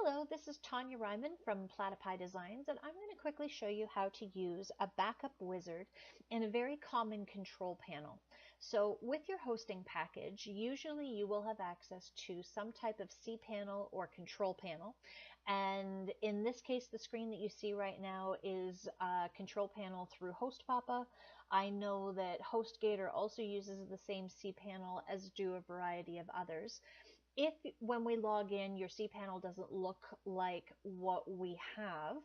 Hello, this is Tanya Ryman from Platypi Designs, and I'm going to quickly show you how to use a backup wizard in a very common control panel. So with your hosting package, usually you will have access to some type of CPanel or control panel. And in this case, the screen that you see right now is a control panel through HostPapa. I know that HostGator also uses the same CPanel, as do a variety of others. If when we log in your CPanel doesn't look like what we have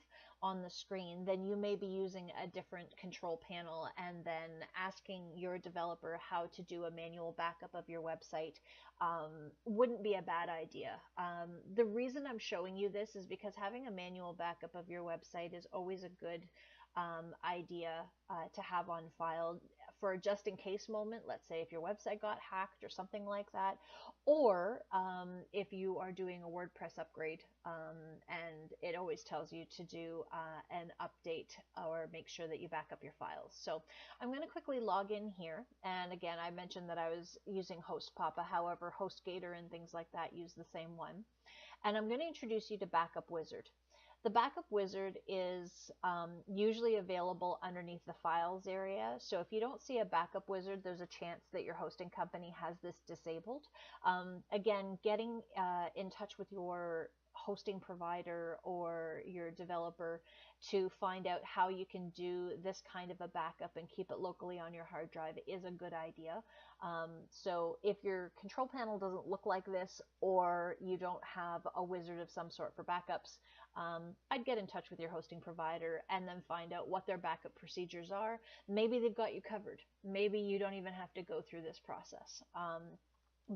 on the screen, then you may be using a different control panel, and then asking your developer how to do a manual backup of your website wouldn't be a bad idea. The reason I'm showing you this is because having a manual backup of your website is always a good idea to have on file for a just in case moment. Let's say if your website got hacked or something like that, or if you are doing a WordPress upgrade, and it always tells you to do an update or make sure that you back up your files. So I'm going to quickly log in here, and again, I mentioned that I was using HostPapa. However, HostGator and things like that use the same one, and I'm going to introduce you to Backup Wizard. The Backup Wizard is usually available underneath the Files area. So if you don't see a Backup Wizard, there's a chance that your hosting company has this disabled. Again, getting in touch with your hosting provider or your developer to find out how you can do this kind of a backup and keep it locally on your hard drive is a good idea. So if your control panel doesn't look like this, or you don't have a wizard of some sort for backups, I'd get in touch with your hosting provider and then find out what their backup procedures are. Maybe they've got you covered. Maybe you don't even have to go through this process.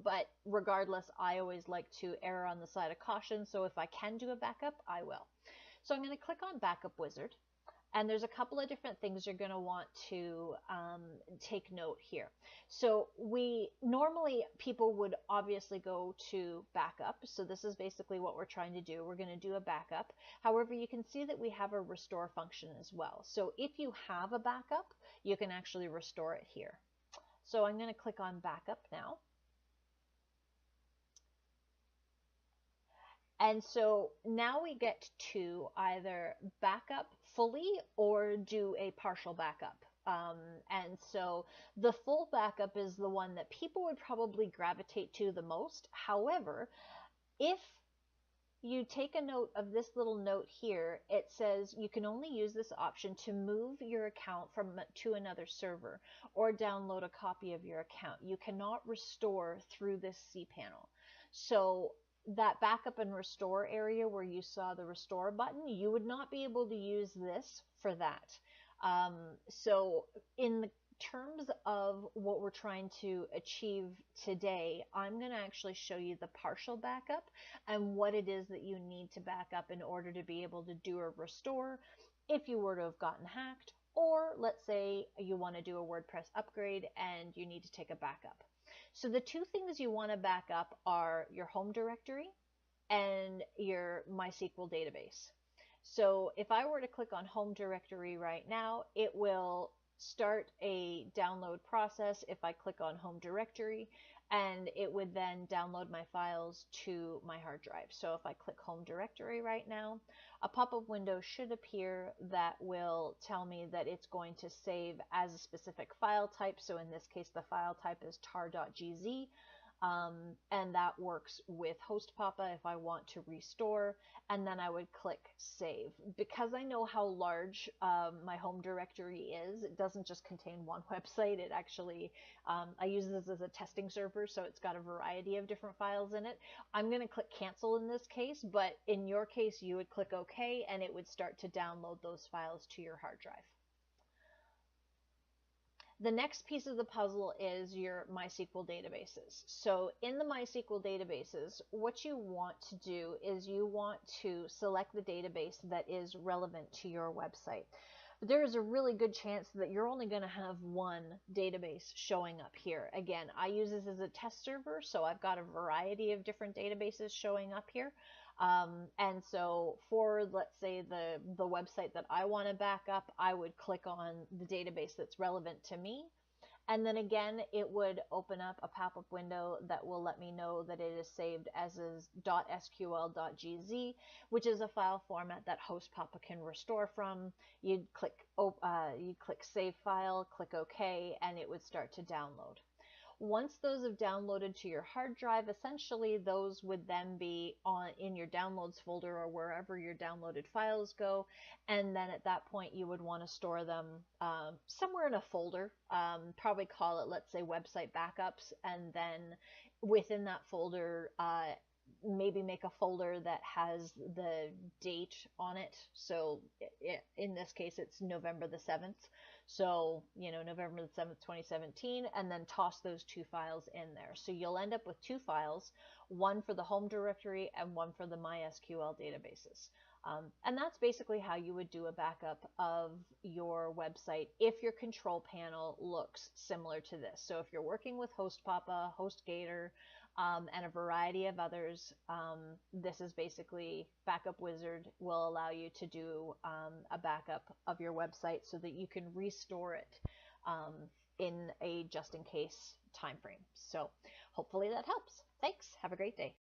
But regardless, I always like to err on the side of caution. So if I can do a backup, I will. So I'm going to click on Backup Wizard. And there's a couple of different things you're going to want to take note here. So people would obviously go to backup. So this is basically what we're trying to do. We're going to do a backup. However, you can see that we have a restore function as well. So if you have a backup, you can actually restore it here. So I'm going to click on backup now. And so now we get to either backup fully or do a partial backup. And so the full backup is the one that people would probably gravitate to the most. However, if you take a note of this little note here, it says you can only use this option to move your account to another server or download a copy of your account. You cannot restore through this cPanel. So that backup and restore area where you saw the restore button, you would not be able to use this for that. So in the terms of what we're trying to achieve today, I'm going to actually show you the partial backup and what it is that you need to back up in order to be able to do a restore if you were to have gotten hacked, or let's say you want to do a WordPress upgrade and you need to take a backup. So the two things you want to back up are your home directory and your MySQL database. So if I were to click on home directory right now, it will start a download process if I click on home directory, and it would then download my files to my hard drive. So if I click home directory right now, a pop-up window should appear that will tell me that it's going to save as a specific file type. So in this case, the file type is tar.gz. And that works with HostPapa if I want to restore, and then I would click save. Because I know how large my home directory is, it doesn't just contain one website. It actually, I use this as a testing server, so it's got a variety of different files in it. I'm going to click cancel in this case, but in your case, you would click OK, and it would start to download those files to your hard drive. The next piece of the puzzle is your MySQL databases. So in the MySQL databases, what you want to do is you want to select the database that is relevant to your website. But there is a really good chance that you're only going to have one database showing up here. Again, I use this as a test server, so I've got a variety of different databases showing up here. And so for, let's say, the website that I want to back up, I would click on the database that's relevant to me, And then again, it would open up a pop-up window that will let me know that it is saved as a .sql.gz, which is a file format that host papa can restore from. You'd click Save File, click OK, and it would start to download. Once those have downloaded to your hard drive, essentially those would then be in your downloads folder or wherever your downloaded files go. And then at that point, you would want to store them somewhere in a folder. Probably call it, let's say, website backups. And then within that folder, maybe make a folder that has the date on it. So in this case, it's November the 7th. So, November the 7th, 2017, and then toss those two files in there. So you'll end up with two files, one for the home directory and one for the MySQL databases. And that's basically how you would do a backup of your website if your control panel looks similar to this. So if you're working with HostPapa, HostGator, and a variety of others, this is basically Backup Wizard will allow you to do a backup of your website so that you can restore it in a just in case time frame. So hopefully that helps. Thanks. Have a great day.